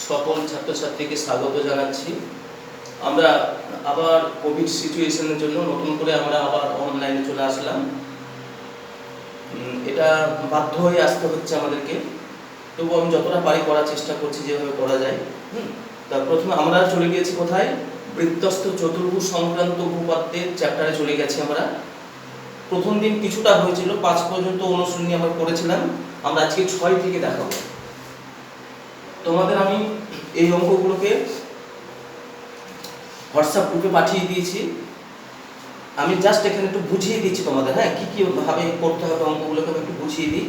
সকল ছাত্রছাত্রীকে স্বাগত জানাচ্ছি। আমরা আবার কোভিড সিচুয়েশনের জন্য নতুন করে আমরা আবার অনলাইনে চলে আসলাম। এটা বাধ্য হয়ে আসতে হচ্ছে আমাদেরকে, তবু আমি যতটা পারি করার চেষ্টা করছি যেভাবে করা যায়। তা প্রথমে আমরা চলে গিয়েছি কোথায়? বৃত্তস্থ চতুর্ভুজ সংক্রান্ত উপপাদ্যের চ্যাপ্টারে চলে গেছি আমরা। প্রথম দিন কিছুটা হয়েছিল, 5 পর্যন্ত অনুশীলনী আমরা করেছিলাম। আমরা আজকে 6 থেকে দেখাবো। তোমাদের আমি এই অঙ্কগুলোকে হোয়াটসঅ্যাপ গ্রুপে পাঠিয়ে দিয়েছি। আমি জাস্ট এখানে একটু বুঝিয়ে দিচ্ছি তোমাদের, হ্যাঁ, কী কীভাবে করতে হবে অঙ্কগুলোকে আমি একটু বুঝিয়ে দিই।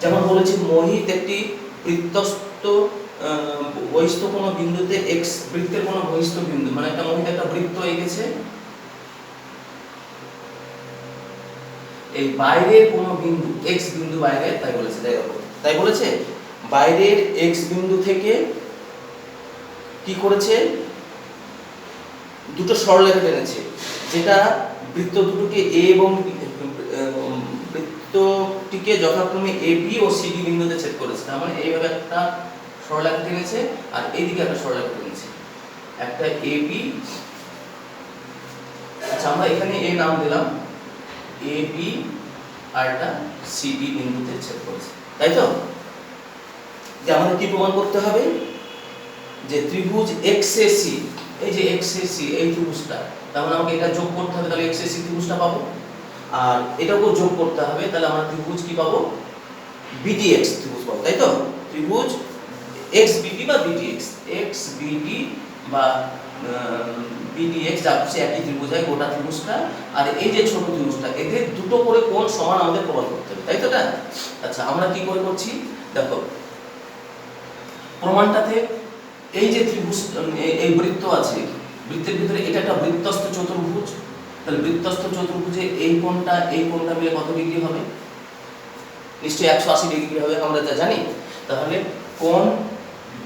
যেমন বলেছি, মোহিত একটি বৃত্তস্থ বহিস্থ কোনো বিন্দুতে এক্স বৃত্তের কোনো বহিস্থ বিন্দু, মানে একটা মোহিত একটা বৃত্ত এঁকেছে, এই বাইরের কোনো বিন্দু এক্স বিন্দু বাইরে, তাই বলেছে বাইরের এক্স বিন্দু থেকে কি করেছে, দুটো সরলরেখা টেনেছে, যেটা বৃত্ত দুটোকে এ এবং বৃত্তটিকে যথাক্রমে A B O C D বিন্দুতে ছেদ করেছে। তার মানে এইভাবে একটা সরলরেখা টেনেছে আর এইদিকে একটা সরলরেখা টেনেছে, একটা এ বি, আচ্ছা আমরা এখানে এ নাম দিলাম, এ বি আর একটা সি ডি বিন্দুতে ছেদ করেছে, তাই তো? যে আমাদের কি প্রমাণ করতে হবে? যে ত্রিভুজ এক্স এ সি, এই যে এক্স এ সি এই ত্রিভুজটা, তার মানে আমাকে এটা যোগ করতে হবে, তাহলে এক্স এ সি ত্রিভুজটা পাবো। আর এটাকেও যোগ করতে হবে, তাহলে আমরা ত্রিভুজ কি পাবো? বিডিএক্স ত্রিভুজ পাবো, তাই তো? ত্রিভুজ এক্স বিডি বা বিডিএক্স, এক্স বিডি বা বিডিএক্স, যা কিছু একই ত্রিভুজ হয় গোটা ত্রিভুজটা। আর এই যে ছোট ত্রিভুজটা, এদের দুটো করে কোণ সমান আমাদের প্রমাণ করতে হবে, তাই তো? আচ্ছা আমরা কি করে করছি দেখো প্রমাণটাতে। এই যে ত্রিভুজ, এই বৃত্ত আছে, বৃত্তের ভিতরে এটা একটা বৃত্তস্থ চতুর্ভুজ, তাহলে বৃত্তস্থ চতুর্ভুজে এই কোণটা মিলে কত ডিগ্রি হবে? নিশ্চয়ই 180 ডিগ্রি হবে, আমরা যা জানি। তাহলে কোণ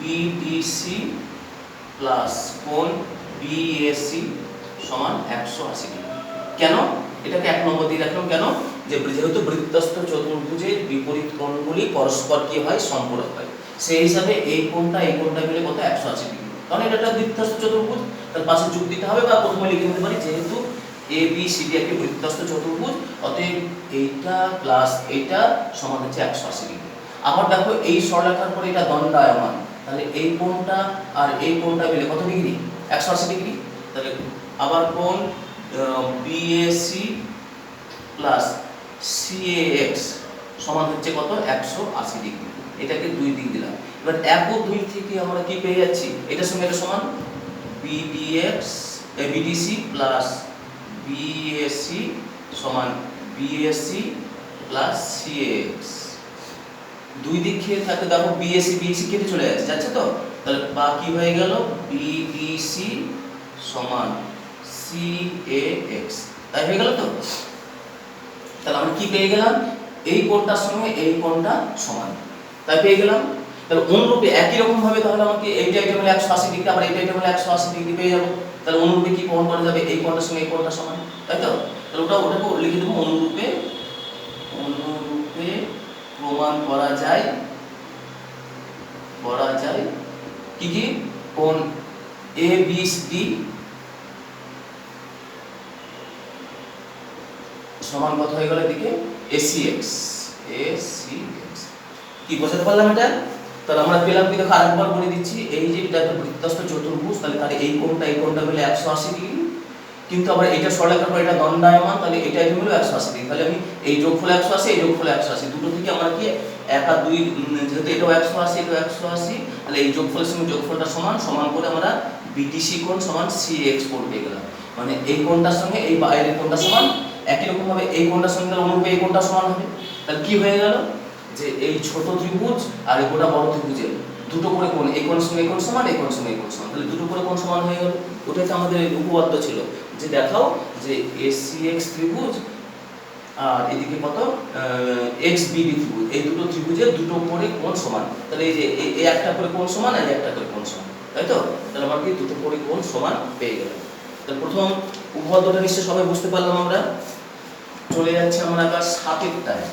বিডিসি প্লাস কোণ বিএসি সমান 180 ডিগ্রি। কেন এটাকে 1 নম্বর দিয়ে রাখলাম? কেন? যে যেহেতু বৃত্তস্থ চতুর্ভুজের বিপরীত কোণগুলি পরস্পর কি হয়? সম্পূরক হয়। সেই হিসাবে এই কোণটা মিলে কত? 180 ডিগ্রি। কারণ এটা একটা বৃত্তস্থ চতুর্ভুজ, তার পাশে যোগ দিতে হবে, বা প্রথমে লিখে নিতে পারি যেহেতু এ বি সি ডি একটি বৃত্তস্থ চতুর্ভুজ, অতএব এইটা প্লাস এইটা সমান হচ্ছে 180 ডিগ্রি। আবার দেখো এই সরলরেখার পরে এটা দণ্ডায়মান, তাহলে এই কোণটা আর এই কোণটা মিলে কত ডিগ্রি? 180 ডিগ্রি। তাহলে আবার কোণ বিএসি প্লাস সিএএক্স সমান হচ্ছে কত? 180 ডিগ্রি। এটাকে 2 দিক দিলাম। এবার 1 ও 2 থেকে আমরা কি পেয়ে যাচ্ছি? এটার সঙ্গে এটা সমান বিডিএক্স বিডিসি প্লাস বিএসি সমান বিএসি প্লাস সিএক্স। 2 দিক খেয়ে থাকে, দেখো বিএসি কেটে চলে যাচ্ছে তো, তাহলে বাকি হয়ে গেল বিডিসি সমান সিএক্স, তাই হয়ে গেল তো? তাহলে আমরা কি পেয়ে গেলাম? এই কোণটার সঙ্গে এই কোণটা সমান, তাই পেয়ে গেলাম। তাহলে অনুরূপে একই রকম ভাবে তাহলে আমাকে এইটা হলো 180 ডিগ্রি, আবার এইটা হলো 180 ডিগ্রি পেয়ে যাব। তাহলে অনুরূপে কি প্রমাণ করা যাবে? এই কোণটার সঙ্গে এই কোণটা সমান, তাই তো? তাহলে ওটাকে লিখে দেবো অনুরূপে প্রমাণ করা যায় কি কি? কোণ এ বি ডি সমান কত হয়ে গেল? এদিকে এসিএক্স। কি বোঝাতে পারলাম এটা? তাহলে আমরা পেলাম কি? দেখো আরেকবার বলে দিচ্ছি, এই যে এটা একটা বৃত্তস্থ চতুর্ভুজ, তাহলে এই কোণটা মিলে 180 ডিগ্রি, কিন্তু আবার এটা সরলরেখার পর এটা দণ্ডায়মান, তাহলে এটা হলো 180 ডিগ্রি। তাহলে আমি এই যোগফল 180, এই যোগফল 180, দুটো থেকে আমরা কি 1 আর 2, যেহেতু এটাও 180 এটাও 180, তাহলে এই যোগফলের সঙ্গে যোগফলটা সমান করে আমরা বিডিসি কোণ সমান সিএক্স কোণ পেয়ে গেলাম। মানে এই কোণটার সঙ্গে এই বাইরের কোণটা সমান, একই রকম ভাবে এই কোণটার সঙ্গে অনুরূপে এই কোণটা সমান হবে। তাহলে কি হয়ে গেল? যে এই ছোট ত্রিভুজ আর এই গোটা বড় ত্রিভুজের দুটো করে কোণ, এই কোণের সঙ্গে এই কোণ সমান, এই কোণের সঙ্গে এই কোণ সমান, তাহলে দুটো করে কোণ সমান হয়ে গেল। ওটাই তো আমাদের উপপাদ্য ছিল, যে দেখাও যে এসিএক্স ত্রিভুজ আর এদিকে কত এক্সবিডি ত্রিভুজ, এই দুটো ত্রিভুজের দুটো করে কোণ সমান। তাহলে এই যে এই একটা করে কোণ সমান আর এই একটা করে কোণ সমান, তাই তো? তাহলে আমরা কি দুটো করে কোণ সমান পেয়ে গেলাম। তাহলে প্রথম উপপাদ্যটা নিশ্চয়ই সবাই বুঝতে পারলাম। আমরা চলে যাচ্ছি আমরা এবার 7এরটায়।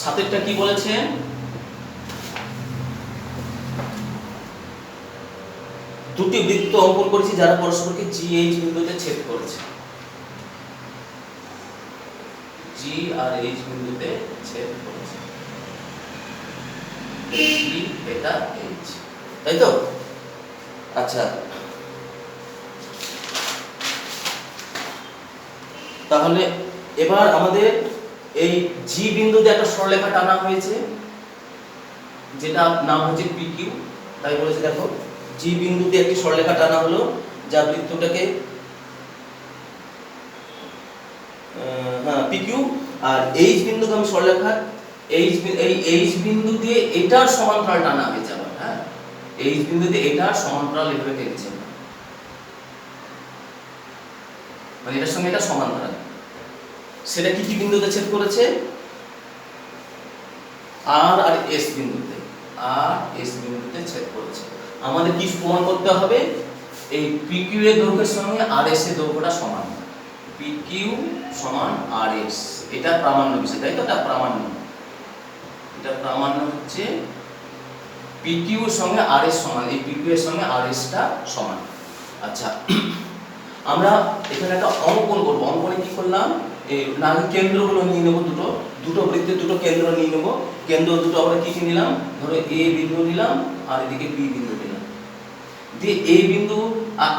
সাতেরটা কি বলেছে? দুটি বৃত্ত অঙ্কন করেছি যারা পরস্পরকে GH বিন্দুতে ছেদ করেছে। G আর H বিন্দুতে ছেদ করেছে। G এটা H, তাই তো? আচ্ছা, তাহলে এবার আমাদের এই G বিন্দুতে একটা সরলরেখা টানা হয়েছে যেটা নাম হচ্ছে PQ। তাই বলেছে দেখো, G বিন্দুতে একটি সরলরেখা টানা হলো যা বৃত্তটাকে PQ, আর H বিন্দুগামী সরলরেখা এই H বিন্দু দিয়ে এটার সমান্তরাল টানা হয়েছে আবার। হ্যাঁ, H বিন্দু দিয়ে এটার সমান্তরাল এভাবে টেনেছে, মানে এটার সঙ্গে এটা সমান্তরাল। সেটা কি কি বিন্দুতে ছেদ করেছে? R আর S বিন্দুতে, R S বিন্দুতে ছেদ করেছে। আমাদের কি প্রমাণ করতে হবে? এই PQ এর দৈর্ঘ্যের সঙ্গে RS এর দৈর্ঘ্যটা সমান। PQ সমান RS, এটা প্রামাণ্য বিষয়, তাই তো? এটা প্রামাণ্য, এটা প্রামাণ্য হচ্ছে PQ এর সঙ্গে RS সমান, এই PQ এর সঙ্গে RS টা সমান। আচ্ছা, আমরা এখানে একটা অঙ্কন করব। অঙ্কনে কি করলাম? এই কেন্দ্রগুলো নিয়ে নেব, দুটো বৃত্তের দুটো কেন্দ্র নিয়ে নেব। কেন্দ্র দুটো আমরা কি নিলাম? ধরো A বিন্দু নিলাম আর এদিকে B বিন্দু নিলাম। দিয়ে A বিন্দু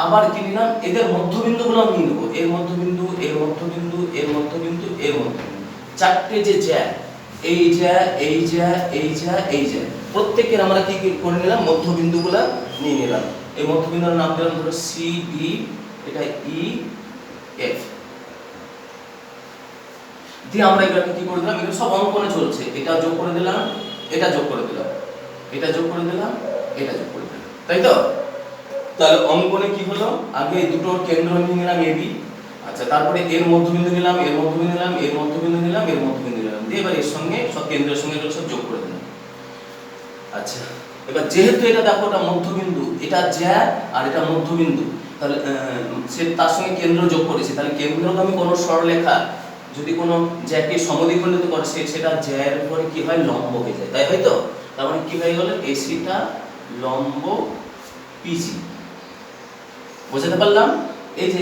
আবার কি নিলাম? এদের মধ্যবিন্দুগুলো নিয়ে নেব। এর মধ্যবিন্দু, এর মধ্যবিন্দু, এর মধ্যবিন্দু, এর মধ্যবিন্দু, চারটে যে জ্যা, এই জ্যা, এই জ্যা, এই জ্যা, এই জ্যা, প্রত্যেকের আমরা কি করে নিলাম? মধ্যবিন্দুগুলো নিয়ে নিলাম। এই মধ্যবিন্দুর নাম দিলাম ধরো C D, এটা E F। দিয়ে আমরা এগুলোকে কি করে দিলাম? এগুলো সব অঙ্কনে চলছে। এটা যোগ করে দিলাম, এটা যোগ করে দিলাম, এটা যোগ করে দিলাম, এটা যোগ করে দিলাম, তাই তো? তাহলে অঙ্কনে কি হলো? আগে দুটো কেন্দ্র নিয়ে নিলাম AB। আচ্ছা, তারপরে এর মধ্যবিন্দু নিলাম, এর মধ্যবিন্দু নিলাম, এর মধ্যবিন্দু নিলাম, এর মধ্যবিন্দু নিলাম, দিয়ে এবার এর সঙ্গে সব কেন্দ্রের সঙ্গে এগুলো সব যোগ করে দিলাম। আচ্ছা, এবার যেহেতু এটা দেখো এটা মধ্যবিন্দু, এটা জ্যা আর এটা মধ্যবিন্দু, তাহলে সে তার সঙ্গে কেন্দ্র যোগ করেছে, তাহলে কেন্দ্রগামী কোনো সরলরেখা যদি কোনো জ্যাকে সমদ্বিখণ্ডিত করে সেটা জ্যার উপরে কি হয়? লম্ব হয়ে যায়, তাই হয় তো? তার মানে কি হয়ে গেল? এসিটা লম্ব PG। বুঝতে পারলাম? এই যে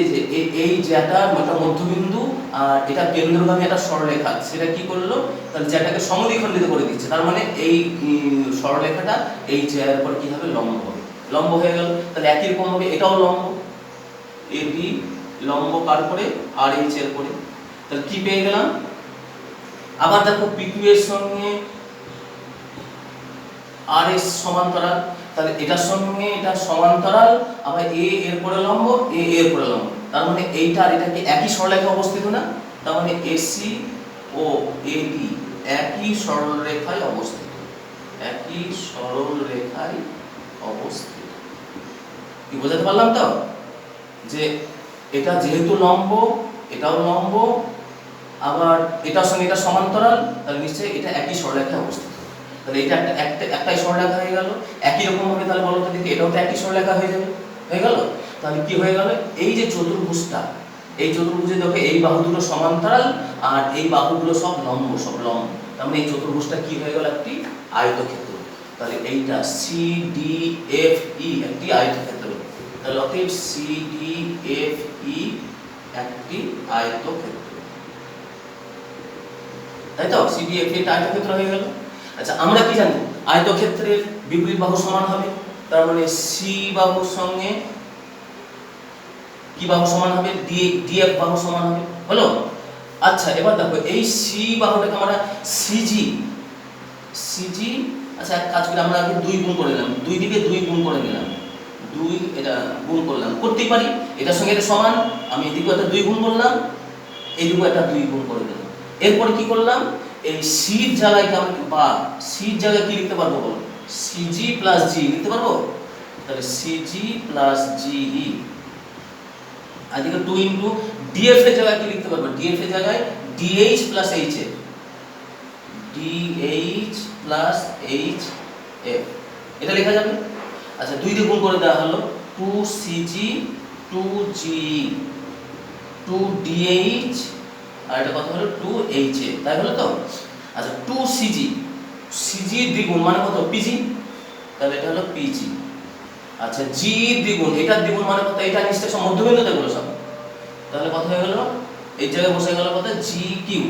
এই জ্যাটা একটা মধ্যবিন্দু আর এটা কেন্দ্রগামী একটা সরলরেখা, সেটা কি করলো? তাহলে জ্যাটাকে সমদ্বিখণ্ডিত করে দিচ্ছে। তার মানে এই সরলরেখাটা এই জ্যার উপর কি হবে? লম্ব হবে। লম্ব হয়ে গেল। তাহলে একই রকম হবে এটাও লম্ব, AB লম্ব কার করে? RH এর করে। তাহলে কি পেয়ে গেলাম? আবার দেখো PQ এর সঙ্গে RS সমান্তরাল, তাহলে এটার সঙ্গে এটা সমান্তরাল, আবার A এর পরে লম্ব, A এর পরে লম্ব, তার মানে এইটা আর এটা কি একই সরলরেখায় অবস্থিত না? তার মানে AC ও AD একই সরলরেখায় অবস্থিত, একই সরলরেখায় অবস্থিত। কি বোঝাতে পারলাম তো? যে এটা যেহেতু লম্ব, এটাও লম্ব, আবার এটার সঙ্গে এটা সমান্তরাল, তাহলে নিশ্চয়ই এটা একই সরলরেখায় অবস্থিত। তাহলে এটা একটাই সরলরেখা হয়ে গেল। একই রকম ভাবে তাহলে বলো তো দেখি, এটাও তো একই সরলরেখা হয়ে যাবে, হয়ে গেল। তাহলে কি হয়ে গেল? এই যে চতুর্ভুজটা, এই চতুর্ভুজে দেখো এই বাহু দুটো সমান্তরাল আর এই বাহুগুলো সব লম্ব, সব লম্ব। তার মানে এই চতুর্ভুজটা কি হয়ে গেল? একটি আয়তক্ষেত্র। তাহলে এইটা CDFE একটি আয়তক্ষেত্র। তাহলে অতএব CDFE একটি আয়তক্ষেত্র, তাই তো? CDFE একটা আয়তক্ষেত্র হয়ে গেল। আচ্ছা, আমরা কি জানি? আয়তক্ষেত্রের বিপরীত বাহু সমান হবে, তার মানে C বাহুর সঙ্গে কি বাহু সমান হবে? DF বাহু সমান হবে, হলো? আচ্ছা, এবার দেখো এই C বাহুটাকে আমরা CG, আচ্ছা এক কাজ করে আমরা আগে 2 গুণ করে নিলাম, দুই দিকে 2 গুণ করে নিলাম, 2 এটা গুণ করলাম, করতেই পারি, এটার সঙ্গে এটা সমান, আমি এদিকে একটা 2 গুণ করলাম, এইদিকে একটা 2 গুণ করে দিলাম। এরপর কি করলাম? এই সির জায়গায় কি আমরা বা সির জায়গায় কি লিখতে পারবো বলো? CG প্লাস G লিখতে পারবো। তাহলে CG প্লাস GE, আর এদিকে 2 ইনটু DF এর জায়গায় কি লিখতে পারবো? DF এর জায়গায় DH plus HF, DH plus HF, এটা লেখা যাবে। আচ্ছা, 2 দিয়ে গুণ করে দেওয়া হলো, 2CG 2GE 2DH আর এটা কত হলো? 2HA, তাই হলো তো? আচ্ছা 2cg, cg দ্বিগুণ মানে কত পিজি, তাহলে এটা হলো পিজি। আচ্ছা জি দ্বিগুণ, এটার দ্বিগুণ মানে কত, এটা নিশ্চয় সব মধ্যবিন্দুতে গুলো সব, তাহলে কত হয়ে গেল, এই জায়গায় বসে গেল কত জি কিউ।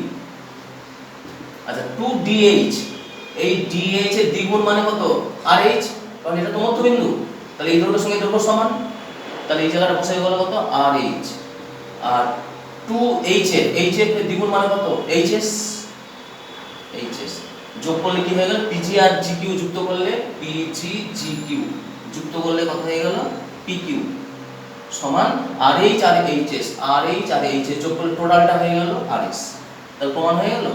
আচ্ছা 2dh, এই dh এর দ্বিগুণ মানে কত rh, কারণ এটা তো মধ্যবিন্দু, তাহলে এই দৈর্ঘ্যের সঙ্গে দৈর্ঘ্য সমান, তাহলে এই জায়গাটা বসে গেল কত rh। আর 2h এর, h এর দ্বিগুণ মানে কত hs, hs যোগ করলে কি হয়ে গেল pg আর gq, যুক্ত করলে pg gq, যুক্ত করলে কত হয়ে গেল pq সমান rh আর hs, rh আর hs যোগ করলে টোটালটা হয়ে গেল rs। তাহলে প্রমাণ হয়ে গেল।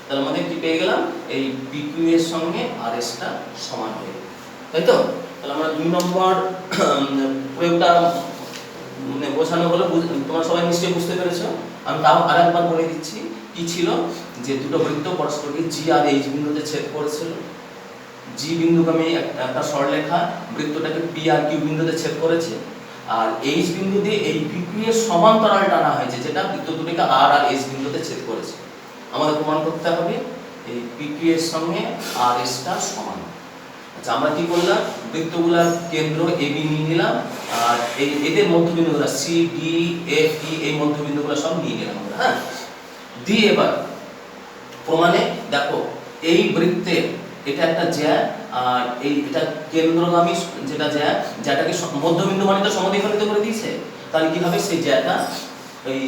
তাহলে আমাদের কি পেয়ে গেলাম, এই pq এর সঙ্গে rs টা সমান হয়ে গেল, তাই তো। তাহলে আমরা 2 নম্বর প্রয়োগটা মানে বোঝানো হলো, তোমরা সবাই নিশ্চয়ই বুঝতে পেরেছো। আমি তাও আরেকবার বলে দিচ্ছি কি ছিল, যে দুটো বৃত্ত পরস্পরকে জি আর এইচ বিন্দুতে ছেদ করেছিল। জি বিন্দুগামী একটা সরলরেখা বৃত্তটাকে পি আর কিউ বিন্দুতে ছেদ করেছে, আর এইচ বিন্দু দিয়ে এই পিকিউ এর সমান্তরাল টানা হয়েছে, যেটা বৃত্ত দুটিকে আর আর এস বিন্দুতে ছেদ করেছে। আমাদের প্রমাণ করতে হবে এই পিকিউ এর সঙ্গে আর এস টা সমান। আচ্ছা আমরা কি করলাম, বৃত্তগুলোর কেন্দ্র এ বি নিয়ে নিলাম, আর এই এদের মধ্যবিন্দুগুলো সি ডি এফ ই, এই মধ্যবিন্দুগুলো সব নিয়ে নিলাম আমরা। হ্যাঁ, দিয়ে এবার প্রমাণে দেখো, এই বৃত্তের এটা একটা জ্যা, আর এই এটা কেন্দ্রগামী যেটা জ্যা, জ্যাটাকে মধ্যবিন্দু মানে তো সমদ্বিখণ্ডিত করে দিয়েছে, তাহলে কি হবে সেই জ্যাটা এই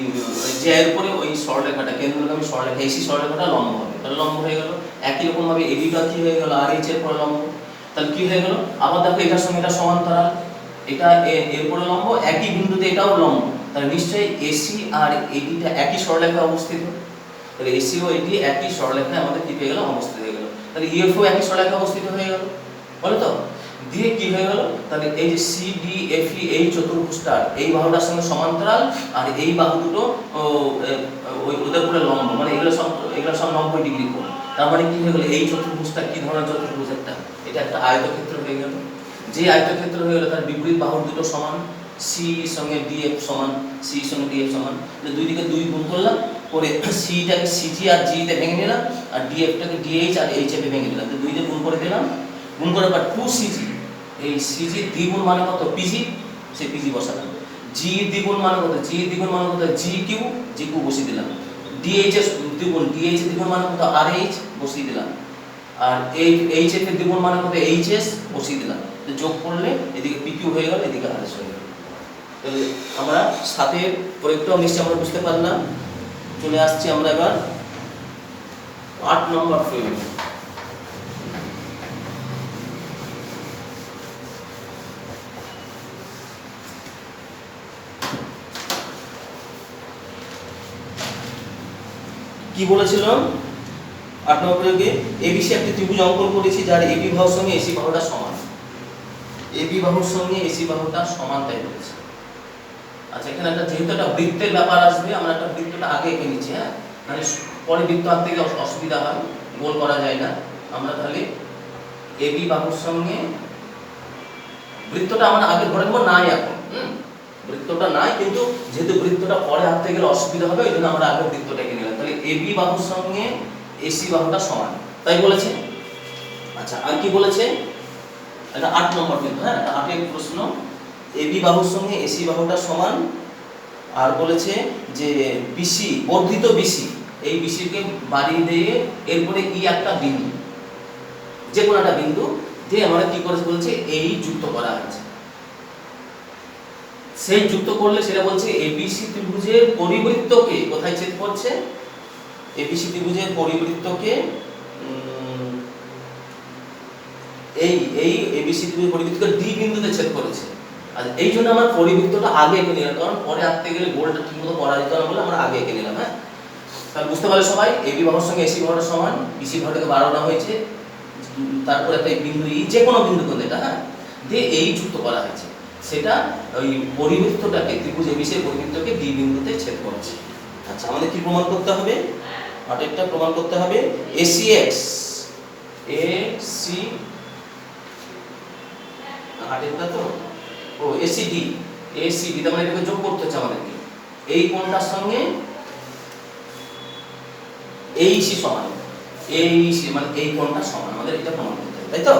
জ্যার উপরে ওই সরলরেখাটা, কেন্দ্রগামী সরলরেখা এসি সরলরেখাটা লম্ব হবে, তাহলে লম্ব হয়ে গেল। একই রকম ভাবে এবিটা কি হয়ে গেল আর এইচ এর পরে লম্ব, তাহলে কি হয়ে গেল, আবার দেখো এটার সঙ্গে এটা সমান্তরাল, এটা এর পরে লম্ব, একই বিন্দুতে এটাও লম্ব, তাহলে নিশ্চয়ই এসি আর এডিটা একই সরলরেখায় অবস্থিত, তাহলে এসি ও এডি একই সরলরেখায় আমাদের কি পেয়ে গেল, অবস্থিত হয়ে গেল। তাহলে ইএফও একই সরলরেখায় অবস্থিত হয়ে গেল, বলো তো। দিয়ে কি হয়ে গেল, তাহলে এই যে সি ডি এফ ই, এই চতুর্ভুজটার এই বাহুটার সঙ্গে সমান্তরাল, আর এই বাহু দুটো ওই ওদের উপরে লম্ব, মানে এগুলো সব 90 ডিগ্রি কোণ। তার মানে কি হয়ে গেল, এই চতুর্ভুজটা কি ধরনের চতুর্ভুজ, এটা একটা আয়তক্ষেত্র হয়ে গেল। যে আয়তক্ষেত্র হয়ে গেল তার বিপরীত বাহুর দুটো সমান, সি সঙ্গে ডিএফ সমান, সি সঙ্গে ডিএফ সমান, দুই দিকে 2 গুণ করলাম, করে সিটাকে সিজি আর জি তে ভেঙে নিলাম, আর ডিএফটাকে ডিএইচ আর এইচ এ ভেঙে দিলাম, তো 2 দিয়ে গুণ করে দিলাম। গুণ করার পর 2cg, এই সিজি দ্বিগুণ মানে কত পিজি, সেই পিজি বসালাম। জি দ্বিগুণ মানে কত, জি দ্বিগুণ মানে কত জি কিউ, জি কিউ বসিয়ে দিলাম। ডিএইচ এর দ্বিগুণ, ডিএইচ এর দ্বিগুণ মানে কত আরএইচ বসিয়ে দিলাম। আর এই এইচ এর দ্বিগুণ মানে কত এইচএস বসিয়ে দিলাম, তো যোগ করলে এদিকে পিকিউ হয়ে গেল, এদিকে আরএস হয়ে গেল। তাহলে আমরা সাথের প্রয়োগটাও নিশ্চয়ই আমরা বুঝতে পারলাম। চলে আসছি আমরা এবার 8 নম্বর প্রয়োগ। কি বলেছিল 8 নম্বর প্রয়োগে, এবিসি একটি ত্রিভুজ অঙ্কন করেছি যার এবি বাহুর সঙ্গে এসি বাহুটা সমান, এবি বাহুর সঙ্গে এসি বাহুটা সমান, তাই বলেছে। আচ্ছা এখানে একটা যেহেতু একটা বৃত্তের ব্যাপার আসবে, আমরা একটা বৃত্তটা আগে এঁকে নিচ্ছি, হ্যাঁ, মানে পরে বৃত্ত আঁকতে গেলে অসুবিধা হয়, গোল করা যায় না। আমরা তাহলে এবি বাহুর সঙ্গে বৃত্তটা আমরা আগে ধরে নেব, নাই এখন, বৃত্তটা নাই, কিন্তু যেহেতু বৃত্তটা পরে আঁকতে গেলে অসুবিধা হবে, ওই জন্য আমরা আগে বৃত্তটা এঁকে নিলাম। তাহলে এবি বাহুর সঙ্গে এসি বাহুটা সমান, তাই বলেছে। আচ্ছা আর কি বলেছে, এটা 8 নম্বর কিন্তু, হ্যাঁ, এটা 8 এর প্রশ্ন। এবি বাহুর সঙ্গে এসি বাহুটা সমান, আর বলেছে যে বিসি, বর্ধিত বিসি, এই বিসিকে বাড়িয়ে দিয়ে এরপরে ই একটা বিন্দু, যে কোনো একটা বিন্দু দিয়ে আমরা কি করেছে বলছে এই যুক্ত করা হয়েছে। সেই যুক্ত করলে সেটা বলছে এবিসি ত্রিভুজের পরিবৃত্তকে কোথায় ছেদ করছে, এবিসি ত্রিভুজের পরিবৃত্তকে এই এবিসি ত্রিভুজের পরিবৃত্তকে ডি বিন্দুতে ছেদ করেছে। আর এই জন্য আমরা পরিবৃত্তটা আগে এঁকে নিলাম, কারণ পরে আঁকতে গেলে গোলটা ঠিকমতো করা যেত না বলে আমরা আগে এঁকে নিলাম। হ্যাঁ, তাহলে বুঝতে পারলে সবাই, এবি বাহুর সঙ্গে এসি বাহুটা সমান, বিসি বাহুটাকে 12 হয়েছে, তারপরে একটা বিন্দু ই, যে কোনো বিন্দু কোণ এটা, হ্যাঁ, দিয়ে এই যুক্ত করা হয়েছে, সেটা ওই পরিবৃত্তটাকে, ত্রিভুজ এবিসি এর পরিবৃত্তকে ডি বিন্দুতে ছেদ করেছে। আচ্ছা আমাদের কি প্রমাণ করতে হবে, আরেকটা প্রমাণ করতে হবে এসিএক্স, এসি আরেকটা তো ও এসিডি, এসিডি তার মানে এটাকে যোগ করতে হচ্ছে আমাদেরকে, এই কোণটার সঙ্গে এইসি সমান, এই মানে এই কোণটা সমান, আমাদের এটা প্রমাণ করতে হবে, তাই তো?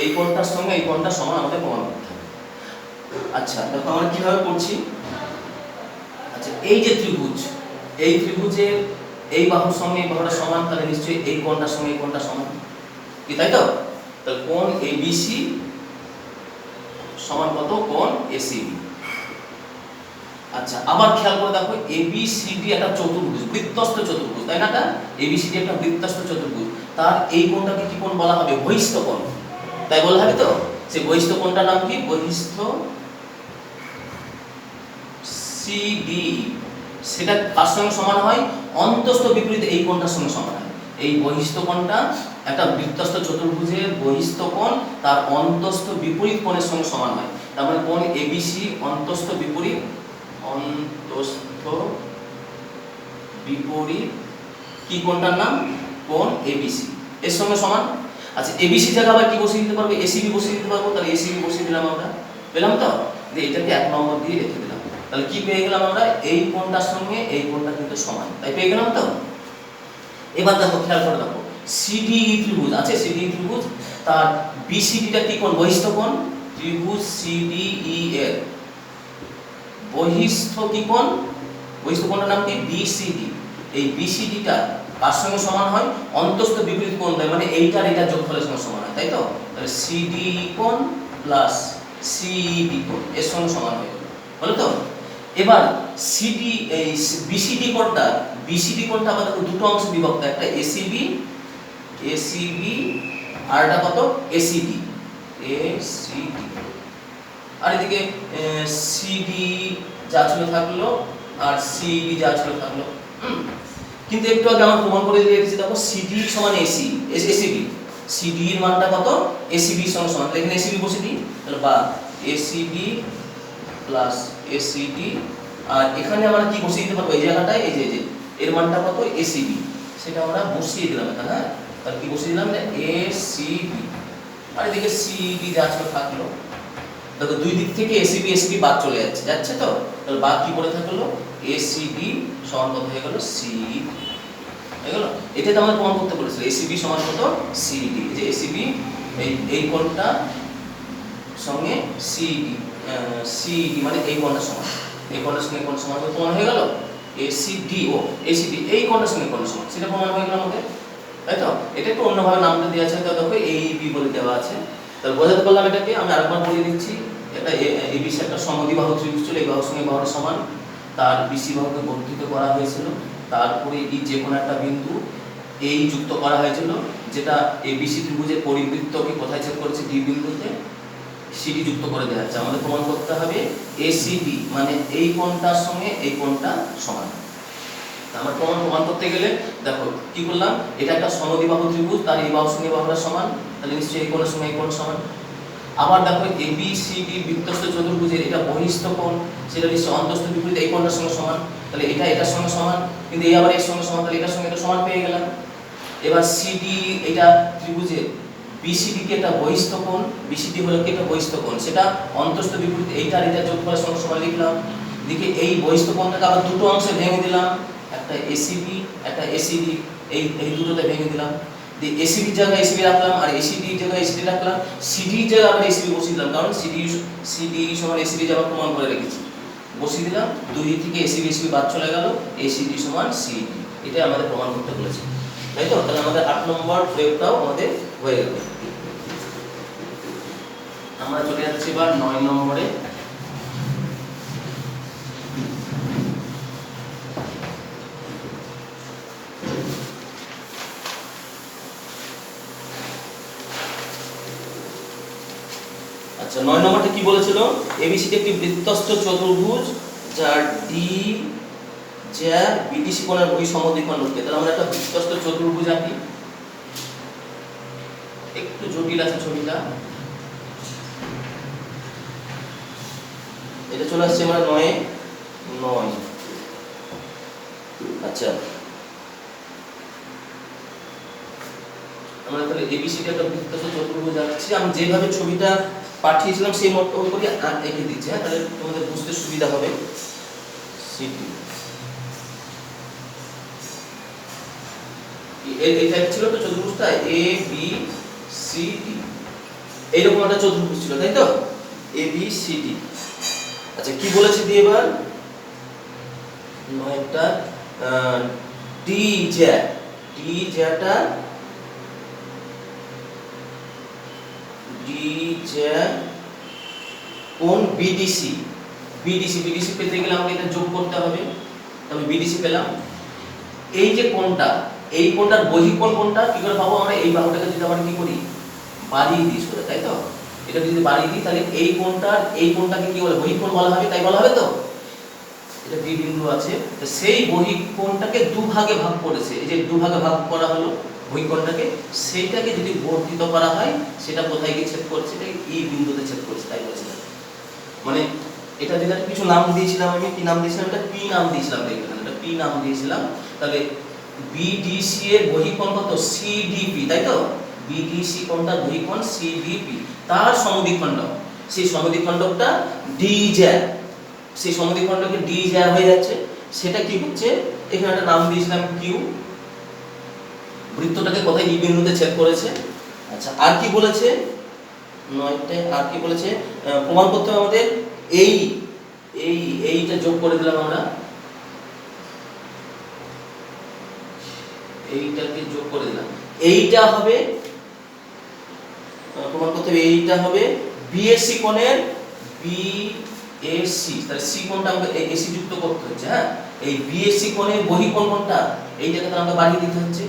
এই কোণটার সঙ্গে এই কোণটা সমান আমাদের প্রমাণ করতে হবে। আচ্ছা দেখো আমরা কিভাবে করছি। আচ্ছা এই যে ত্রিভুজ, এই ত্রিভুজের এই বাহুর সঙ্গে এই বাহুটা সমান, তাহলে নিশ্চয়ই এই কোণটার সঙ্গে এই কোণটা সমান, কি তাই তো? তাহলে কোণ এবিসি সমান কত? কোণ এসিবি। আচ্ছা আবার খেয়াল করে দেখো, এবিসিডি একটা চতুর্ভুজ, বৃত্তস্থ চতুর্ভুজ, তাই না? এবিসিডি একটা বৃত্তস্থ চতুর্ভুজ, তার এই কোণটাকে কি কোণ বলা হবে? বহিস্থ কোণ, তাই বলা হবে তো? সেই বহিস্থ কোণটার নাম কি? বহিস্থ সিডি। সেটা কার সঙ্গে সমান হয়? অন্তস্থ বিপরীত এই কোণটার সঙ্গে সমান হয়। এই বহিস্থ কোণটা একটা বৃত্তস্থ চতুর্ভুজের বহিস্থ কোণ তার অন্তস্থ বিপরীত কোণের সঙ্গে সমান হয়। তার মানে কোণ এবিসি অন্তস্থ বিপরীত, অন্তস্থ বিপরীত কি কোণটার নাম? কোণ এবিসি, এর সঙ্গে সমান। আচ্ছা এবিসি জায়গা আবার কি বসিয়ে দিতে পারবো? এসিবি বসিয়ে দিতে পারবো। তাহলে এসিবি বসিয়ে দিলাম আমরা, পেলাম তো? এটাকে 1 নম্বর দিয়ে রেখে দিলাম। তাহলে কি পেয়ে গেলাম আমরা? এই কোণটার সঙ্গে এই কোণটা কিন্তু সমান, তাই পেয়ে গেলাম তো? এবার দেখো খেয়াল করে দেখো, সিডিই ত্রিভুজ আছে, সিডিই ত্রিভুজ, তার বিসিডিটা কি কোণ? বহিস্থ কোণ। ত্রিভুজ সিডিই এর বহিস্থ কি কোণ? বহিস্থ কোণটার নাম কি? বিসিডি। এই বিসিডিটা কার সঙ্গে সমান হয়? অন্তস্থ বিপরীত কোণ দেয়, মানে এইটার এটা যোগফলের সঙ্গে সমান হয়, তাই তো? তাহলে সিডি কোণ প্লাস সিডি কোণ এর সঙ্গে সমান হয়ে গেল, বলো তো? এবার সিডি এই বিসিডি কোণটা, বিসিডি কোণটা আবার দেখো দুটো অংশে বিভক্ত, একটা এসিবি, এসিবি আর একটা কত? ACD, ACD. আর এদিকে সিডি যা ছিল থাকলো আর সিডি যা ছিল থাকলো। কিন্তু একটু আগে আমরা প্রমাণ করে দিয়েছি, দেখো সিডি সমান এসি, এসিবি, সিডি এর মানটা কত? এসিবি সমান সমান, এখানে এসিবি বসিয়ে দিই, তাহলে বা এসিবি প্লাস এসিডি। আর এখানে আমরা কি বসিয়ে দিতে পারবো? এই জায়গাটায় এই যে এর মানটা কত? এসিবি, সেটা আমরা বসিয়ে দিলাম এখানে। হ্যাঁ তাহলে কি বসিয়ে দিলাম? এসিবি। আর এদিকে সিডি যা ছিল থাকলো। দেখো দুই দিক থেকে এসিবি এসিবি বাদ চলে যাচ্ছে, যাচ্ছে তো? তাহলে বাদ কি পড়ে থাকলো? এসিডি সমান কত হয়ে গেল? সিডি হয়ে গেল। এটা তো আমাদের প্রমাণ করতে বলেছিল, এসিবি সমান কত? সিডি। যে এসিবি এই কোণটা সঙ্গে সিডি, সিডি মানে এই কোণটা সমান, এই কোণটার সঙ্গে কোণ সমান প্রমাণ হয়ে গেল। এসিডি ও এসিডি এই কোণটার সঙ্গে কোণ সমান, সেটা প্রমাণ হয়ে গেল আমাদের, তাই তো? এটা একটু অন্যভাবে নামটা দেওয়া আছে, দেখো এই বি বলে দেওয়া আছে। তাহলে বোঝাতে পারলাম এটাকে। আমি আরেকবার বলে দিচ্ছি, এটা এবিসি একটা সমদ্বিবাহু ত্রিভুজ ছিল, এই বাহুর সঙ্গে বাহুর সমান, তার বিসি বাহুকে বর্ধিত করা হয়েছিল, তারপরে এই যে কোনো একটা বিন্দু এই যুক্ত করা হয়েছিল, যেটা এবিসি ত্রিভুজের পরিবৃত্তকে কোথায় ছেদ করেছে? ডি বিন্দুতে। সিডি যুক্ত করে দেওয়া হচ্ছে, আমাদের প্রমাণ করতে হবে এসিবি মানে এই কোণটার সঙ্গে এই কোণটা সমান। আমরা প্রমাণ করতে গেলে দেখো কি করলাম, এটা একটা সমদ্বিবাহু ত্রিভুজ, তার এই বাহুর সঙ্গে বাহুটা সমান, তাহলে নিশ্চয়ই এই কোণের সঙ্গে এই কোণ সমান। আবার দেখো এবিসিডি বৃত্তস্থ চতুর্ভুজের এটা বহিস্থ কোণ, সেটা নিশ্চয়ই অন্তস্থ বিপরীত এই কোণটার সঙ্গে সমান, তাহলে এটা এটার সঙ্গে সমান, কিন্তু এই আবার এর সঙ্গে সমান, তাহলে এটার সঙ্গে এটা সমান পেয়ে গেলাম। এবার সিডি এটা ত্রিভুজের বিসিডি কি একটা বহিস্থ কোণ, বিসিডি হলো কি একটা বহিস্থ কোণ, সেটা অন্তস্থ বিপরীত এইটার এটা যোগফলের সঙ্গে সমান লিখলাম। দেখি এই বহিস্থ কোণটাকে আবার দুটো অংশে ভেঙে দিলাম, একটা এসিবি একটা এসিডি, এই দুটোতে ভেঙে দিলাম। দিয়ে এসিবির জায়গায় এসিবি রাখলাম আর এসিডির জায়গায় এসিডি রাখলাম, সিডির জায়গায় আমরা এসিবি বসিয়ে দিলাম, কারণ সিডি সমান এসিবি যা আমরা প্রমাণ করে রেখেছি, বসিয়ে দিলাম। দুই দিক থেকে এসিবি এসিবি বাদ চলে গেল, এসিডি সমান সিডি, এটাই আমাদের প্রমাণ করতে বলেছে, তাই তো? তাহলে আমাদের 8 নম্বর প্রয়োগটাও আমাদের হয়ে গেল। আমরা চলে যাচ্ছি এবার 9 নম্বরে। আচ্ছা 9 নম্বরটা কি বলেছিল? এবিসিডি একটি বৃত্তস্থ চতুর্ভুজ যার ডি যা বিডিসি কোণের বহি সমদ্বিখণ্ড রূপে। তাহলে আমরা একটা বৃত্তস্থ চতুর্ভুজ আঁকি, একটু জটিল আছে ছবিটা। এটা চলে আসছে আমরা 9। আচ্ছা আমরা তাহলে এবিসিডি একটা বৃত্তস্থ চতুর্ভুজ আঁকছি। আমি যেভাবে ছবিটা পাঠিয়েছিলাম সেই মতো করে এঁকে দিচ্ছি, হ্যাঁ, তাহলে তোমাদের বুঝতে সুবিধা হবে। সিডি এটা ছিল তো চতুর্ভুজটা এ বি সি ডি, এইরকম একটা চতুর্ভুজ ছিল তাই তো, এ বি সি ডি। আচ্ছা কি বলেছে দিয়ে এবার, একটা ডি জ্যাটা কোন বিডিসি পেতে গেলে আমাকে এটা যোগ করতে হবে, তবে বিডিসি পেলাম। এই যে কোণটা, এই কোণটার বহিঃকোণ কোনটা কি করে পাবো আমরা, এই বাহুটাকে যদি আমরা কি করি বাড়িয়ে দিই সোজা, তাই তো, এটা যদি বাড়িয়ে দিই তাহলে এই কোণটাকে কি বলে বহিঃকোণ বলা হবে, তাই বলা হবে তো। এটা বি বিন্দু আছে, তো সেই বহিঃকোণটাকে দুভাগে ভাগ করেছে, এই যে দুভাগে ভাগ করা হলো বহিঃকোণটাকে, সেইটাকে যদি বর্ধিত করা হয় সেটা কোথায় গিয়ে ছেদ করছে, এটা এই বিন্দুতে ছেদ করছে, তাই বলেছিলাম। মানে এটা যেটা কিছু নাম দিয়েছিলাম, আমি কি নাম দিয়েছিলাম, এটা পি নাম দিয়েছিলাম, দেখবেন এটা পি নাম দিয়েছিলাম। তাহলে বিডিসি এর বহিঃকোণ কত সিডিপি, তাই তো, বিডিসি কোণটার বহিঃকোণ সিডিপি, তার সমদ্বিখণ্ডক, সেই সমদ্বিখণ্ডকটা ডি জ্যা, সেই সমদ্বিখণ্ডকে ডি জ্যা হয়ে যাচ্ছে, সেটা কি হচ্ছে এখানে একটা নাম দিয়েছিলাম কিউ, বৃত্তটাকে কোথায় ই বিন্দুতে ছেদ করেছে। আচ্ছা আর কি বলেছে, নয়টায় আর কি বলেছে, প্রমাণ করতে হবে আমাদের এইটা যোগ করে দিলাম আমরা, এইটাকে যোগ করে দিলাম, এইটা হবে প্রমাণ করতে হবে, এইটা হবে বিএসসি কোণের বিএসসি, তাহলে সি কোণটা আমাকে এসি যুক্ত করতে হচ্ছে, হ্যাঁ এই বিএসসি কোণের বহিঃকোণ কোণটা, এইটাকে তো আমাকে বাড়িয়ে দিতে হচ্ছে,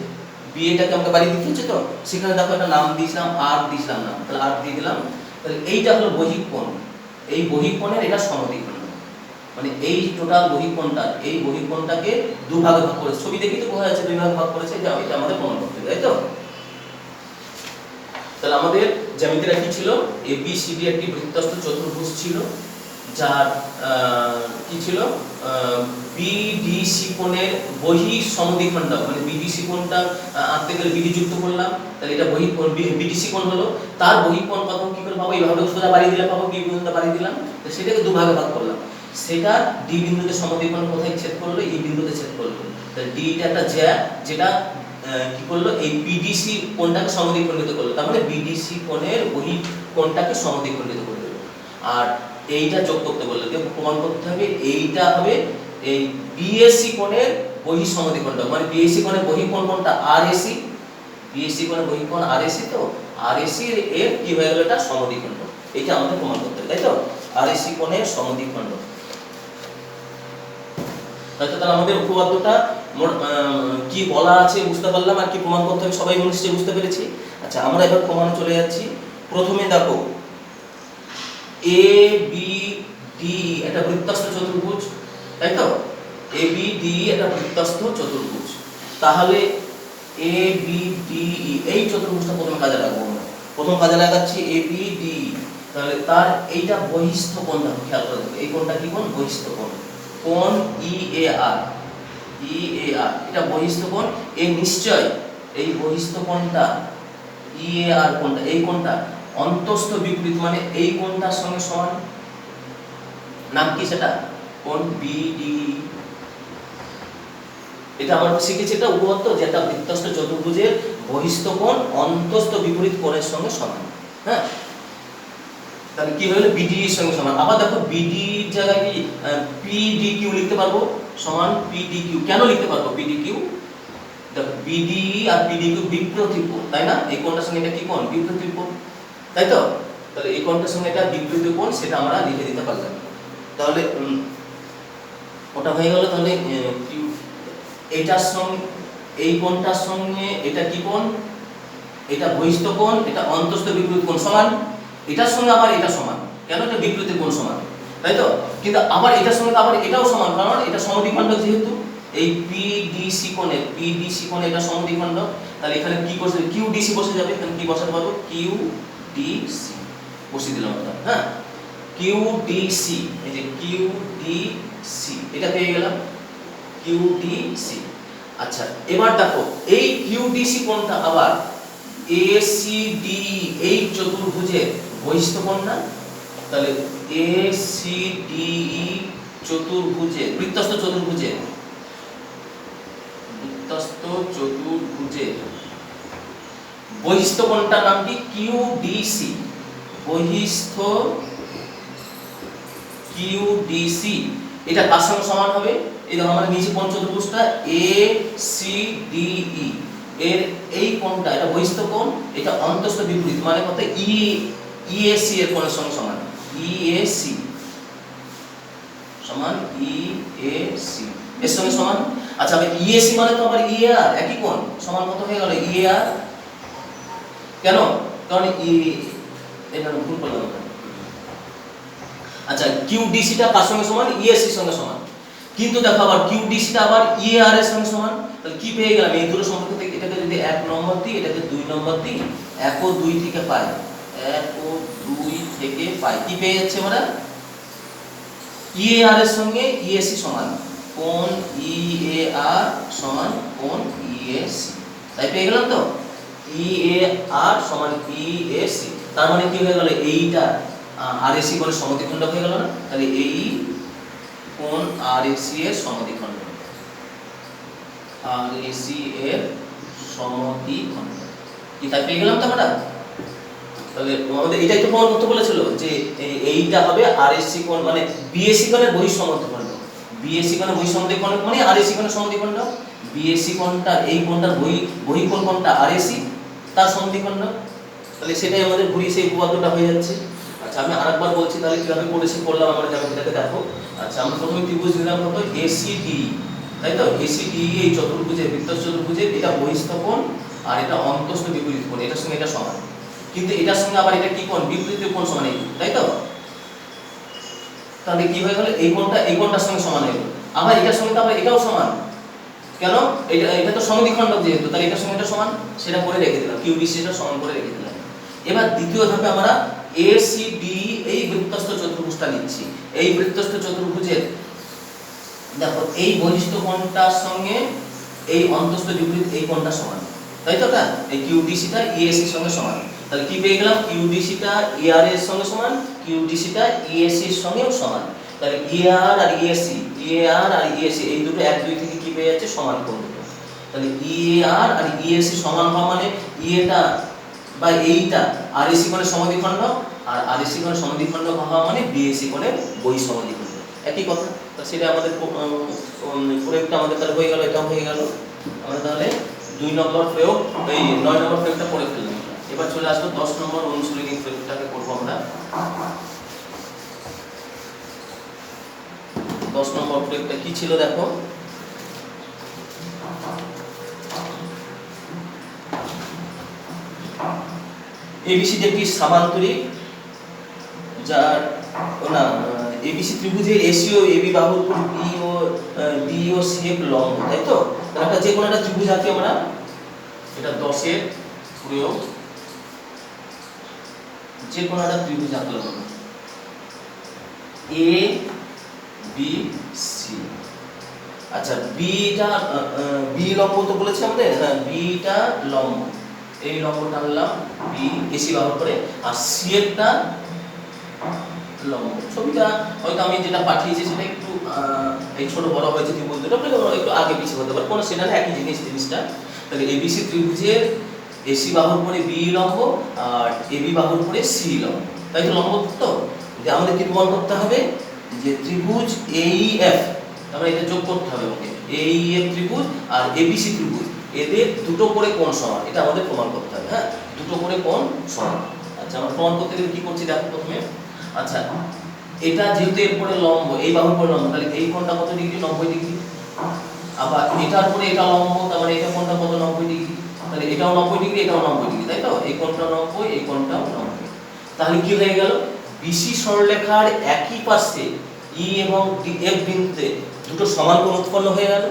বিএটাকে আমাকে বাড়িয়ে দিতে হচ্ছে, তো সেখানে দেখো একটা নাম দিয়েছিলাম আর দিয়েছিলাম না, তাহলে আর দিয়ে দিলাম, তাহলে এইটা হলো বহিঃকোণ, এই বহিঃকোণের এটা সমদ্বিখণ্ডক, মানে এই টোটাল বহিঃকোণটা, এই বহিঃকোণটাকে দুভাগে ভাগ করেছে, ছবি দেখি তো বোঝা যাচ্ছে দুই ভাগে ভাগ করেছে, এটা আমাদের প্রমাণ করতে হবে, তাই তো। তাহলে আমাদের জ্যামিতিটা কি ছিল, এ বি সি ডি একটি বৃত্তস্থ চতুর্ভুজ ছিল, যার কি ছিল বিডিসি কোণের বহিঃ সমদ্বিখণ্ডক, মানে বিডিসি কোণটা আনতে গেলে বিডি যুক্ত করলাম, তাহলে এটা বহিঃকোণ বিডিসি কোণ হলো, তার বহিঃকোণ কত কি করে পাবো, এইভাবে সোজা বাড়িয়ে দিলাম পাবো, বি বিন্দুটা বাড়িয়ে দিলাম, তো সেটাকে দুভাগে ভাগ করলাম, সেটা ডি বিন্দুতে সমদ্বিখণ্ডক কোথায় ছেদ করলো, এই বিন্দুতে ছেদ করলো, তাহলে ডিটা একটা জ্যা, যেটা কি করলো এই বিডিসি কোণটাকে সমদ্বিখণ্ডিত করলো, তার মানে বিডিসি কোণের বহিঃকোণটাকে সমদ্বিখণ্ডিত করে দিল। আর এইটা যোগ করতে বললে প্রমাণ করতে হবে, এইটা হবে এই বিএসসি কোণের বহিঃ সমদ্বিখণ্ডক, মানে বিএসসি কোণের বহিঃকোণ কোণটা আরএসি, বিএসসি কোণের বহিঃকোণ আরএসি, তো আরএসি এর কি হয়ে গেল, এটা সমদ্বিখণ্ডক, এটা আমাদের প্রমাণ করতে হবে, তাই তো, আরএসি কোণের সমদ্বিখণ্ডক। তাহলে আমাদের উপপাদ্যটা কি বলা আছে বুঝতে পারলাম, আর কি প্রমাণ করতে হবে সবাই নিশ্চয়ই বুঝতে পেরেছি। আচ্ছা আমরা এবার প্রমাণে চলে যাচ্ছি। প্রথমে দেখো এ বি ডি একটা বৃত্তস্থ চতুর্ভুজ, তাই তো, এ বি ডি একটা বৃত্তস্থ চতুর্ভুজ, তাহলে এ বি ডি এই চতুর্ভুজটা প্রথমে কাজে লাগাবো আমরা, প্রথম কাজে লাগাচ্ছি এ বি ডি, তাহলে তার এইটা বহিস্থ কোণ, দেখো খেয়াল করে দেখো এই কোণটা কি কোণ, বহিস্থ কোণ, কোণ ই এ আর, এটা বহিস্থ কোণ, এই নিশ্চয় এই বহিস্থ কোণটা ই এ আর কোণটা, এই কোণটা অন্তস্থ বিপরীত, মানে এই কোণটার সঙ্গে সমান, নাম কি সেটা, কোণ বিডি। এটা আমরা শিখেছি, এটা উপপাদ্য, যে একটা বৃত্তস্থ চতুর্ভুজের বহিস্থ কোণ অন্তস্থ বিপরীত কোণের সঙ্গে সমান, হ্যাঁ তাহলে কি হলো বিডি এর সঙ্গে সমান। আবার দেখো বিডি এর জায়গায় কি পিডি কিউ লিখতে পারবো, সমান পিডি কিউ, কেন লিখতে পারবো পিডি কিউ, দেখো বিডি আর পিডি কিউ বিপরীত কোণ, তাই না, এই কোণটার সঙ্গে এটা কি কোণ, বিপরীত কোণ, তাই তো, তাহলে এই কোণটার সঙ্গে এটা বিপরীত কোণ, সেটা আমরা লিখে দিতে পারলাম। তাহলে ওটা হয়ে গেল, তাহলে এইটার সঙ্গে এই কোণটার সঙ্গে এটা কি কোণ, এটা বহিস্থ কোণ, এটা অন্তস্থ বিপরীত কোণ সমান, এটার সঙ্গে আবার এটা সমান, কেন, এটা বিপরীত কোণ সমান, তাই তো, কিন্তু আবার এটার সঙ্গে আবার এটাও সমান, কারণ এটা সমদ্বিখণ্ডক, যেহেতু এই পিডিসি কোণে এটা সমদ্বিখণ্ডক, তাহলে এখানে কি বসে কিউডিসি বসে যাবে, এখানে কি বসাতে পারবো, কিউডিসি বসিয়ে দিলাম আমরা, হ্যাঁ কিউডিসি, এই যে কিউডিসি এটা পেয়ে গেলাম, কিউডিসি। আচ্ছা এবার দেখো এই কিউডিসি কোণটা আবার এসিডি এই চতুর্ভুজের বহিস্থ কোণ না, তাহলে এসিডি বৃত্তস্থ চতুর্ভুজের চতুর্ভুজের বহিস্থ কোণটার নাম কি? কিউডিসি। বহিস্থ কিউডিসি এটা কার সঙ্গে সমান হবে? এই দেখো আমাদের নিচে কোণ চতুর্ভুজটা ACDE এর এই কোণটা, এটা বহিস্থ কোণ, এটা অন্তস্থ বিপরীত, মানে কত? EAC এর কোণের সঙ্গে সমান। EAC সমান EAC এর সঙ্গে সমান। আচ্ছা আমি EAC মানে তো আবার EAR একই কোণ, সমান কত হয়ে গেল? EAR। কেন? কারণ এটা ভুল করলাম। আচ্ছা QDC টা কার সঙ্গে সমান? EAC এর সঙ্গে সমান। কিন্তু দেখো আবার QDC টা আবার EAR এর সঙ্গে সমান। তাহলে কি পেয়ে গেলাম? এই দুটো সম্পর্ক থেকে এটাকে যদি 1 নম্বর দিই, এটাকে 2 নম্বর দিই, 1 ও 2 থেকে পাই, 1 ও 2 থেকে পাই, কি পেয়ে যাচ্ছে আমরা? EAR এর সঙ্গে EAC সমান। কোণ EAR সমান কোণ EAC। তাই পেয়ে গেলাম তো? EAR সমান EAC। তার মানে কি হয়ে গেল? এইটা RAC কোণের সমদ্বিখণ্ড হয়ে গেল না? তাহলে এই কোণ RAC এর সমদ্বিখণ্ড। RAC এর সমদ্বিখণ্ড কি তাই পেয়ে গেলাম তো আমরা? তাহলে আমাদের এটাই তো প্রমাণ করতে বলেছিল যে এইটা হবে RAC কোণ মানে BAC কোণের বহিঃসমদ্বিখণ্ড। BAC কোণের বহিঃসমদ্বিখণ্ড মানে RAC কোণের সমদ্বিখণ্ড। BAC কোণটা এই কোণটার বহিঃকোণ কোণটা RAC তার সমদ্বিখণ্ড। তাহলে সেটাই আমাদের ঘুরিয়ে সেই উপপাদ্যটা হয়ে যাচ্ছে। আচ্ছা আমি আরেকবার বলছি তাহলে কিভাবে করলাম আমরা জ্যামিতিটাকে দেখো। আচ্ছা আমরা প্রথমে ত্রিভুজ নিলাম কত? ACDE, তাই তো? ACDE এই চতুর্ভুজের বৃত্তস্থ চতুর্ভুজের এটা বহিস্থ কোণ আর এটা অন্তস্থ বিপরীত কোণ, এটার সঙ্গে এটা সমান। কিন্তু এটার সঙ্গে আবার এটা কি কোণ? বিপরীত কোণ সমান, তাই তো? তাহলে কি হয়ে গেল? এই কোণটা এই কোণটার সঙ্গে সমান হয়ে গেল। আবার এটার সঙ্গে তো আবার এটাও সমান। কেন? এটা তো সমদ্বিখণ্ডক যেহেতু, তাহলে এটার সঙ্গে এটা সমান, সেটা করে রেখে দিলাম। QDC টা সমান করে রেখে দিলাম। এবার দ্বিতীয় ধাপে আমরা ACDE এই বৃত্তস্থ চতুর্ভুজটা নিচ্ছি। এই বৃত্তস্থ চতুর্ভুজের দেখো এই বহিস্থ কোণটার সঙ্গে এই অন্তস্থ বিপরীত এই কোণটা সমান, তাই তো? এই QDC টা EAC এর সঙ্গে সমান। তাহলে কি পেয়ে গেলাম? QDC টা ER এর সঙ্গে সমান, QDC টা EAC এর সঙ্গেও সমান। তাহলে ER আর EAC এই দুটো 1 2 থেকে কি পেয়ে যাচ্ছে? সমান কোণ দুটো। তাহলে EAR আর EAC সমান হওয়া মানে এটা বা এইটা RAC কোণের সমদ্বিখণ্ড, আর RAC কোণের সমদ্বিখণ্ড হওয়া মানে BAC কোণের বহিঃসমদ্বিখণ্ড, একই কথা। তো সেটা আমাদের প্রয়োগটা আমাদের তাহলে হয়ে গেল, এটাও হয়ে গেল। আমরা তাহলে 2 নম্বর প্রয়োগ এই 9 নম্বর প্রয়োগটা করে ফেললাম। এবার চলে আসবো 10 নম্বর অনুশীলনী প্রয়োগটাকে করব আমরা। 10 নম্বর প্রয়োগটা কি ছিল দেখো। ABCD একটি সামান্তরিক যার না ABC ত্রিভুজের AC ও AB বাহুর উপর BO শেপ লম্ব, তাই তো? তাহলে একটা যে কোনো একটা ত্রিভুজ আঁকি আমরা। এটা 10 এর প্রয়োগ। যে কোনো একটা ত্রিভুজ আঁকলাম আমরা ABC। আচ্ছা বিটা বি লম্ব তো বলেছি আমাদের, হ্যাঁ বিটা লম্ব, এই লম্ব টানলাম বি এসি বাহুর করে, আর সি এরটা লম্ব। ছবিটা হয়তো আমি যেটা পাঠিয়েছি সেটা একটু এই ছোট বড় হয়েছে ত্রিভুজ দুটো, একটু আগে পিছিয়ে হতে পারে, কোনো সেটা না, একই জিনিসটা। তাহলে এবিসি ত্রিভুজের এসি বাহুর পরে বি লম্ব আর এবি বাহুর পরে সি লম্ব, তাই তো? লম্ব তো যে আমাদের কি প্রমাণ করতে হবে যে ত্রিভুজ এইএফ, তারপরে এটা যোগ করতে হবে আমাকে, এইএফ ত্রিভুজ আর এবিসি ত্রিভুজ এদের দুটো করে কোণ সমান, এটা আমাদের প্রমাণ করতে হবে। হ্যাঁ, দুটো করে কোণ সমান। আচ্ছা আমরা প্রমাণ করতে গেলে কি করছি দেখো প্রথমে। আচ্ছা এটা যেহেতু এর পরে লম্ব, এই বাহুর পরে লম্ব, তাহলে এই কোণটা কত ডিগ্রি? 90 ডিগ্রি। আবার এটার পরে এটা লম্ব, তার মানে এটা কোণটা কত? 90 ডিগ্রি। তাহলে এটাও 90 ডিগ্রি, এটাও 90 ডিগ্রি, তাই তো? এই কোণটা 90, এই কোণটাও 90। তাহলে কি হয়ে গেল? বিসি সরলরেখার একই পাশে ই এবং এফ বিন্দুতে দুটো সমান কোণ উৎপন্ন হয়ে গেল,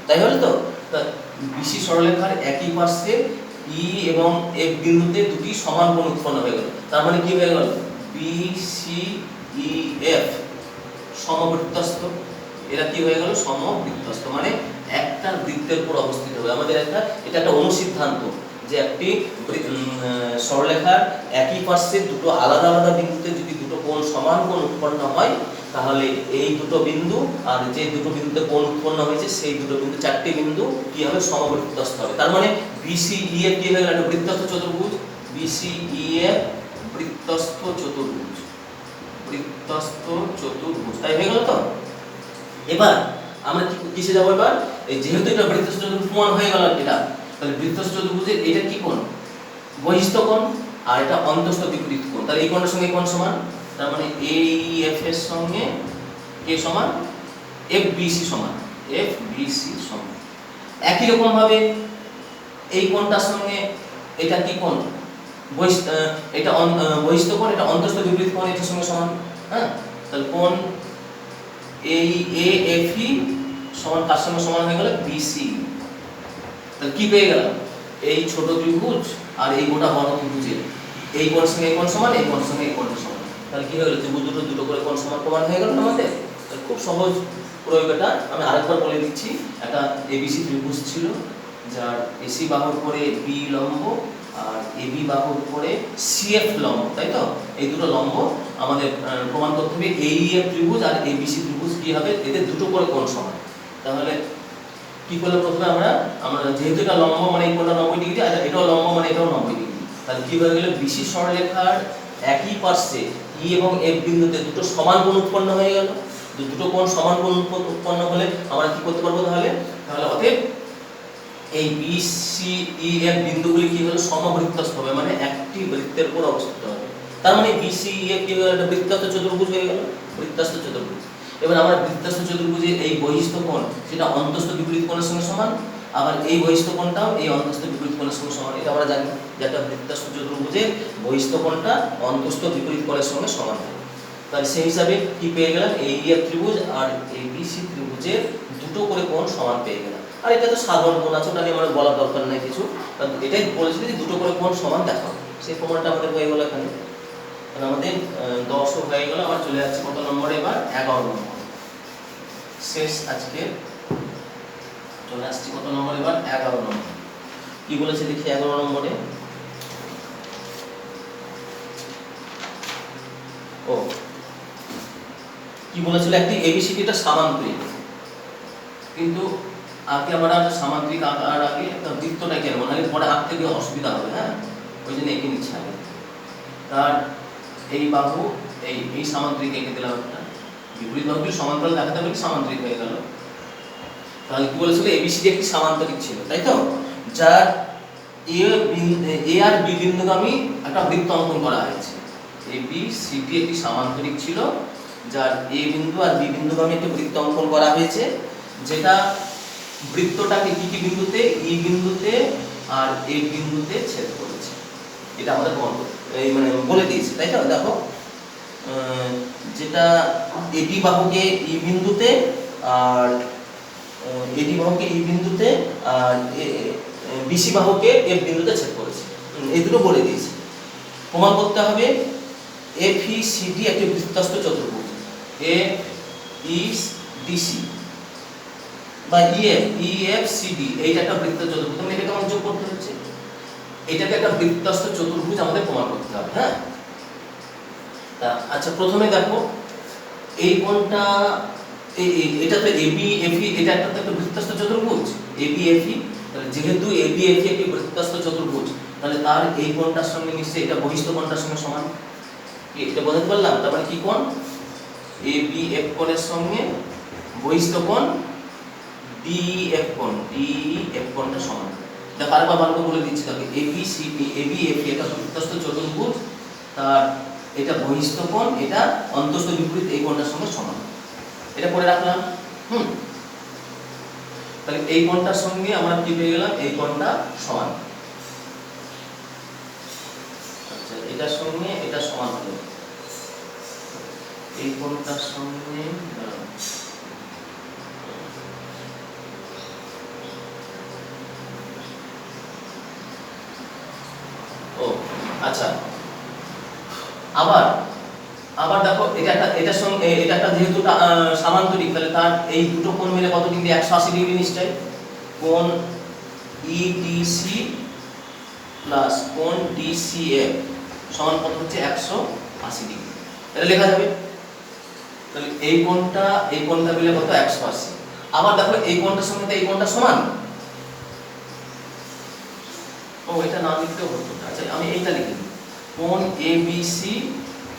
তাই হলো তো? বিসি সরলরেখার একই পাশে ই এবং এফ বিন্দুতে দুটি সমান কোণ উৎপন্ন হয়ে গেল, তার মানে কি হয়ে গেল? বিসি ই এফ সমবৃত্তস্থ। এরা কি হয়ে গেল? সমবৃত্তস্থ, মানে একটা বৃত্তের উপর অবস্থিত হবে। আমাদের এটা একটা অনুসিদ্ধান্ত যে একটি সরলরেখার একই পাশে দুটো আলাদা আলাদা বিন্দুতে যদি দুটো কোণ সমান কোণ উৎপন্ন হয়, তাহলে এই দুটো বিন্দু আর যে দুটো বিন্দুতে কোণ উৎপন্ন হয়েছে সেই দুটো বিন্দু, চারটি বিন্দু কি হবে, সমবৃত্তস্থ হবে। তার মানে BCEF কি হয়ে গেল, একটা বৃত্তস্থ চতুর্ভুজ। BCEF বৃত্তস্থ চতুর্ভুজ, বৃত্তস্থ চতুর্ভুজ, তাই হয়ে গেল তো। এবার আমরা কিসে যাবো, এবার এই যেহেতু এটা বৃত্তস্থ চতুর্ভুজ প্রমাণ হয়ে গেল এটা, তাহলে বৃত্তস্থ চতুর্ভুজের এটা কি কোণ, বহিস্থ কোণ, আর এটা অন্তস্থ বিপরীত কোণ। তাহলে এই কোণের সঙ্গে এই কোণ সমান, তার মানে AEF এর সঙ্গে কে সমান, FBC সমান, FBC সমান। একই রকম ভাবে এই কোণটার সঙ্গে এটা কি কোণ, এটা বহিস্থ কোণ, এটা অন্তস্থ বিপরীত কোণ, এটার সঙ্গে সমান। হ্যাঁ, তাহলে কোণ AFE সমান কার সঙ্গে সমান হয়ে গেল, BC। তাহলে কি পেয়ে গেলাম, এই ছোট ত্রিভুজ আর এই গোটা বড় ত্রিভুজের এই কোণ সঙ্গে এই কোণ সমান, এই কোণ সঙ্গে এই কোণ সমান। তাহলে কি হয়ে গেল, ত্রিভুজ দুটো দুটো করে কোণ সমান প্রমাণ হয়ে গেল আমাদের। তাহলে খুব সহজ প্রয়োগ এটা। আমি আরেকবার বলে দিচ্ছি, একটা ABC ত্রিভুজ ছিল যার AC বাহুর উপরে B লম্ব আর AB বাহুর উপরে CF লম্ব, তাই তো। এই দুটো লম্ব আমাদের প্রমাণ করতে হবে AEF ত্রিভুজ আর ABC ত্রিভুজ কি হবে, এদের দুটো করে কোণ সমান। তাহলে কি করলে, প্রথমে আমরা যেহেতু এটা লম্ব মানে এই কোণটা 90 ডিগ্রি, আর এটাও লম্ব মানে এটাও 90 ডিগ্রি, তাহলে কি হয়ে গেল, BC সরলরেখার একই পার্শ্বে E এবং F বিন্দুতে দুটো সমান কোণ উৎপন্ন হয়ে গেল। দুটো কোণ সমান কোণ উৎপন্ন হলে আমরা কি করতে পারবো, তাহলে অতএব এই BCEF বিন্দুগুলি কি হলো, সমবৃত্তস্থ হবে, মানে একটি বৃত্তের উপর অবস্থিত হবে। তার মানে BCEF কি হলো, একটা বৃত্তস্থ চতুর্ভুজ হয়ে গেল, বৃত্তস্থ চতুর্ভুজ। এবার আমরা বৃত্তস্থ চতুর্ভুজে এই বহিস্থ কোণ সেটা অন্তস্থ বিপরীত কোণের সঙ্গে সমান, আবার এই বহিস্থ কোণটাও এই অন্তস্থ বিপরীত কোণের সঙ্গে সমান। এটা আমরা জানি যে একটা বৃত্তস্থ চতুর্ভুজের বহিস্থ কোণটা অন্তস্থ বিপরীত কোণের সঙ্গে সমান হয়। তাহলে সেই হিসাবে কি পেয়ে গেলাম, AEF ত্রিভুজ আর ABC ত্রিভুজের দুটো করে কোণ সমান পেয়ে গেলাম। আর এটা তো সাধারণ কোণ আছে, ওটা নিয়ে আমার বলার দরকার নেই কিছু, এটাই বলেছিল যে দুটো করে কোণ সমান দেখাও। সেই প্রমাণটা আমাদের হয়ে গেল এখানে। তাহলে আমাদের 10 হয়ে গেল। আবার চলে যাচ্ছে কত নম্বরে, এবার 11 নম্বর শেষ আজকে। চলে আসছি কত নম্বর, এবার 11 নম্বর। কি বলেছে দেখি 11 নম্বরে, ও কি বলেছিল, একটি ABCD টা সামান্তরিক, কিন্তু আগে আমরা সামান্তরিক আঁকার আগে একটা বৃত্তটা কেন মানে পরে আঁকতে গিয়ে অসুবিধা হবে। হ্যাঁ, ওই জন্য এঁকে নিচ্ছে আগে। তার এই বাহু এই সামান্তরিক এঁকে দিলাম একটা, বিপরীত বাহুগুলি সমান্তরাল দেখাতে পারি, সামান্তরিক হয়ে গেল। তাহলে কি বলেছিল, ABCD একটি সামান্তরিক ছিল, তাই তো, যার A আর B বিন্দুগামী একটা বৃত্ত অঙ্কন করা হয়েছে। ABCD একটি সামান্তরিক ছিল যার A বিন্দু আর B বিন্দুগামী একটি বৃত্ত অঙ্কন করা হয়েছে, যেটা বৃত্তটাকে কি কি বিন্দুতে, E বিন্দুতে আর A বিন্দুতে ছেদ করেছে। এটা আমাদের মানে বলে দিয়েছে, তাই তো। দেখো, যেটা AD বাহুকে E বিন্দুতে আর AD বাহুকে E বিন্দুতে আর BC বাহুকে F বিন্দুতে ছেদ করেছে, এই দুটো বলে দিয়েছে। প্রমাণ করতে হবে FECD একটি বৃত্তস্থ চতুর্ভুজ, FEDC বা EFCD এইটা একটা বৃত্তস্থ চতুর্ভুজ। মানে এটাকে আমাদের যোগ করতে হচ্ছে, এটাকে একটা বৃত্তস্থ চতুর্ভুজ আমাদের প্রমাণ করতে হবে। হ্যাঁ, আচ্ছা প্রথমে দেখো এই কোণটা, এটা তো ABFE, এটা একটা বৃত্তস্থ চতুর্ভুজ ABFE। তাহলে যেহেতু ABFE একটি বৃত্তস্থ চতুর্ভুজ, তাহলে তার এই কোণটার সঙ্গে নিশ্চয়ই এটা বহিস্থ কোণটার সঙ্গে সমান। এটা বোঝাতে পারলাম। তার মানে কি কোণ, ABF কোণের সঙ্গে বহিস্থ কোণ DEF কোণটা সমান। দেখো আরেকবার ভালো করে বলে দিচ্ছি, তাকে ABFE এটা বৃত্তস্থ চতুর্ভুজ, তার এটা বহিস্থ কোণ, এটা অন্তস্থ বিপরীত এই কোণটার সঙ্গে সমান। এটা করে রাখলাম। তাহলে এই কোণটার সঙ্গে আমরা কি পেয়ে গেলাম, এই কোণটা সমান। আচ্ছা, এটার সঙ্গে এটা সমান হলো, এই কোণটার সঙ্গে আচ্ছা। আবার দেখো এটার সঙ্গে এটা একটা যেহেতু সামান্তরিক, তাহলে তার এই দুটো কোণ মিলে কত ডিগ্রি, 180 ডিগ্রি নিশ্চয়। কোণ EDC প্লাস কোণ DCF সমান কত হচ্ছে, 180 ডিগ্রি। এটা লেখা যাবে। তাহলে এই কোণটা মিলে কত 180। আবার দেখো এই কোণটার সঙ্গে তো এই কোণটা সমান। ও এটা না লিখতেও হতো। আচ্ছা আমি এইটা লিখি, কোণ এবিসি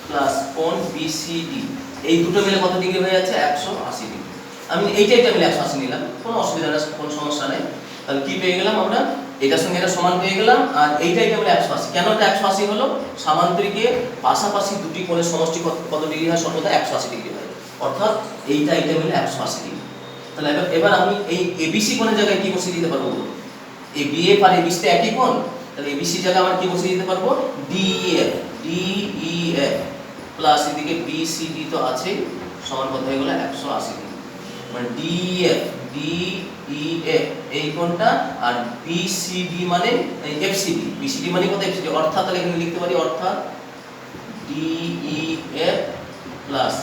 প্লাস কোণ বিসিডি এই দুটো মিলে কত ডিগ্রি হয়ে যাচ্ছে 180 ডিগ্রি। আমি এইটা মিলে 180 নিলাম, কোনো অসুবিধা নেই, কোনো সমস্যা নেই। তাহলে কি পেয়ে গেলাম আমরা, এটার সঙ্গে এটা সমান পেয়ে গেলাম। আর এইটা মিলে 180। কেন এটা 180 হলো? সামান্তরিকে পাশাপাশি দুটি কোণের সমষ্টি কত ডিগ্রি হয়? সর্বদা 180 ডিগ্রি হয়। অর্থাৎ এইটা মিলে 180 ডিগ্রি। তাহলে এবার আমি এই এবিসি কোণের জায়গায় কি বসিয়ে দিতে পারবো? এই বিএফ আর এবিসি তো একই কোণ, তাহলে এবিসি জায়গায় আমরা কি বসিয়ে দিতে পারবো? ডিইএফ প্লাস এদিকে বিসিডি তো আছে, সমান কত হয়ে গেল 180 ডিগ্রি। মানে ডিইএফ এই কোণটা, আর বিসিডি মানে এফসিডি, বিসিডি মানে কত? এফসিডি। অর্থাৎ তাহলে এখানে লিখতে পারি অর্থাৎ ডিইএফ প্লাস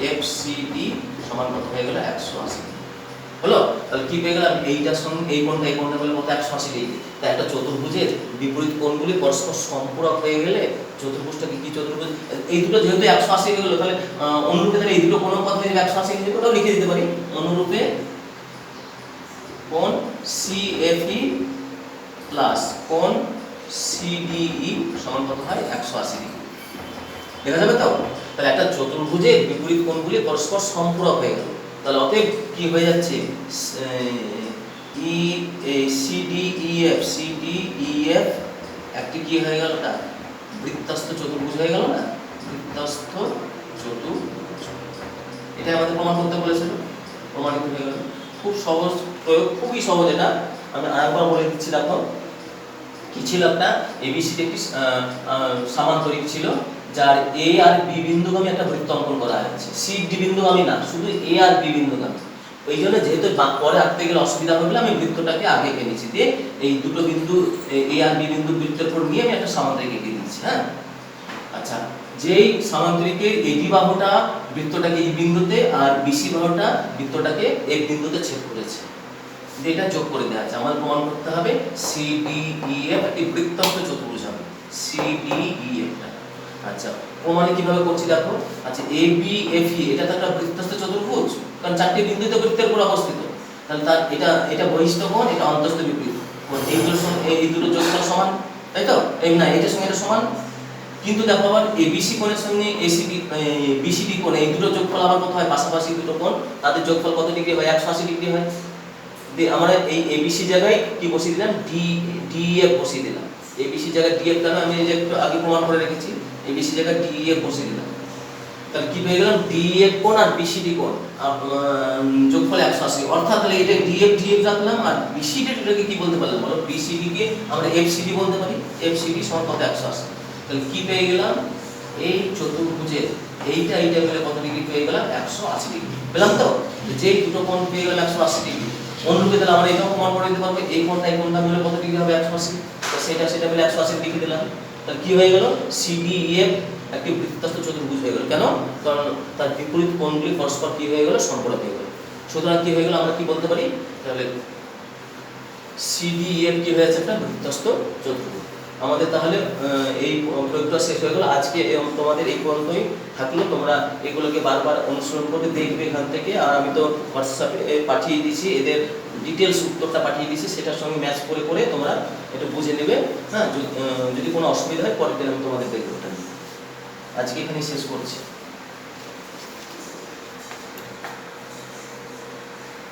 এফসিডি সমান কত হয়ে গেল 180 হলো। তাহলে কি পেয়ে গেলাম? এইটার সঙ্গে এই কোণটা মিলে কত 180 ডিগ্রি। তাই একটা চতুর্ভুজের বিপরীত কোণগুলি পরস্পর সম্পূরক হয়ে গেলে চতুর্ভুজটাকে কি চতুর্ভুজ? এই দুটো যেহেতু 180 হয়ে গেল, তাহলে অনুরূপে তাহলে এই দুটো কোণ কত হয়ে যাবে? 180 হয়ে যাবে। ওটাও লিখে দিতে পারি, অনুরূপে কোণ সিএফই প্লাস কোণ সিডিই সমান কত হয়? 180 ডিগ্রি। দেখা যাবে তো? তাহলে একটা চতুর্ভুজের বিপরীত কোণগুলি পরস্পর সম্পূরক হয়ে গেল। তাহলে অতএব কি হয়ে যাচ্ছে? সিডিইএফ একটি কি হয়ে গেল? না বৃত্তস্থ চতুর্ভুজ হয়ে গেল না? বৃত্তস্থ চতুর্ভুজ। এটা আমাদের প্রমাণ করতে বলেছিল, প্রমাণিত হয়ে গেল। খুব সহজ প্রয়োগ, খুবই সহজ। এটা আমি আরেকবার বলে দিচ্ছি। দেখো কি ছিল, একটা এবিসিডি একটি সামান্তরিক ছিল, যার এ আর বি বিন্দুগামী একটা বৃত্ত অঙ্কন করা হয়েছে। সি ডি বিন্দুগামী না, শুধু এ আর বি বিন্দুগামী। ওই জন্য যেহেতু পরে আঁকতে গেলে অসুবিধা হবে, আমি বৃত্তটাকে আগে এঁকে নিচ্ছি, দিয়ে এই দুটো বিন্দু এ আর বি বিন্দু বৃত্তের উপর নিয়ে আমি একটা সামান্তরিক এঁকে দিচ্ছি। হ্যাঁ, আচ্ছা, যেই সামান্তরিকের এডি বাহুটা বৃত্তটাকে এই বিন্দুতে আর বিসি বাহুটা বৃত্তটাকে এই বিন্দুতে ছেদ করেছে, এটা যোগ করে দেওয়া আছে। আমার প্রমাণ করতে হবে সিডিইএফ একটি বৃত্তস্থ চতুর্ভুজ হবে, সিডিইএফটা। আচ্ছা, প্রমাণে কিভাবে করছি দেখো। আচ্ছা, এবিএফই এটা তো একটা বৃত্তস্থ চতুর্ভুজ, কারণ চারটি বিন্দু তো বৃত্তের উপর অবস্থিত। তাহলে তার এটা বহিস্থ কোণ, এটা অন্তস্থ বিপরীত কোণ। এই দুটো যোগফল সমান, তাই তো? এই না, এটার সঙ্গে এটা সমান। কিন্তু দেখো আবার এবিসি কোণের সঙ্গে বিসিডি কোণ, এই দুটো যোগফল আবার কত হয়? পাশাপাশি দুটো কোণ, তাদের যোগফল কত ডিগ্রি হয়? 180 ডিগ্রি হয়। আমরা এই এবিসি জায়গায় কি বসিয়ে দিলাম? ডিএফ বসিয়ে দিলাম। এবিসি জায়গায় ডিএফ কেন? আমি এই যে একটু আগে প্রমাণ করে রেখেছি, এবিসি জায়গায় ডিএফ বসিয়ে দিলাম। তাহলে কি পেয়ে গেলাম? ডিএফ কোণ আর বিসিডি কোণ যোগফল 180। অর্থাৎ তাহলে এটা ডিএফ রাখলাম, আর বিসিডিটাকে কি বলতে পারলাম বলো? বিসিডি কে আমরা এফসিডি বলতে পারি। এফসিডি সমান কত? 180। তাহলে কি পেয়ে গেলাম? এই চতুর্ভুজের এইটা মিলে কত ডিগ্রি পেয়ে গেলাম? 180 ডিগ্রি পেলাম তো? যেই দুটো কোণ পেয়ে গেলাম 180 ডিগ্রি। অনুরূপে তাহলে আমরা এটাও প্রমাণ করে দিতে পারবো, এই কোণটা মিলে কত ডিগ্রি হবে? 180। তো সেটা মিলে 180 ডিগ্রি দিলাম। তাহলে কি হয়ে গেল? সিডিইএফ একটি বৃত্তস্থ চতুর্ভুজ হয়ে গেল। কেন? কারণ তার বিপরীত কোণগুলি পরস্পর কি হয়ে গেল? সম্পূরক হয়ে গেল। সুতরাং কি হয়ে গেল? আমরা কি বলতে পারি? তাহলে সিডিইএফ কি হয়েছে? একটা বৃত্তস্থ চতুর্ভুজ। আমাদের তাহলে এই প্রয়োগটা শেষ হয়ে গেল। আজকে তোমাদের এই পর্যন্তই থাকলো। তোমরা এগুলোকে বারবার অনুসরণ করে দেখবে এখান থেকে। আর আমি তো হোয়াটসঅ্যাপে পাঠিয়ে দিয়েছি, এদের ডিটেলস উত্তরটা পাঠিয়ে দিয়েছি, সেটার সঙ্গে ম্যাচ করে তোমরা একটু বুঝে নেবে। হ্যাঁ, যদি কোনো অসুবিধা হয় পরের দিন আমি তোমাদের দেখবো। আজকে এখানেই শেষ করছি।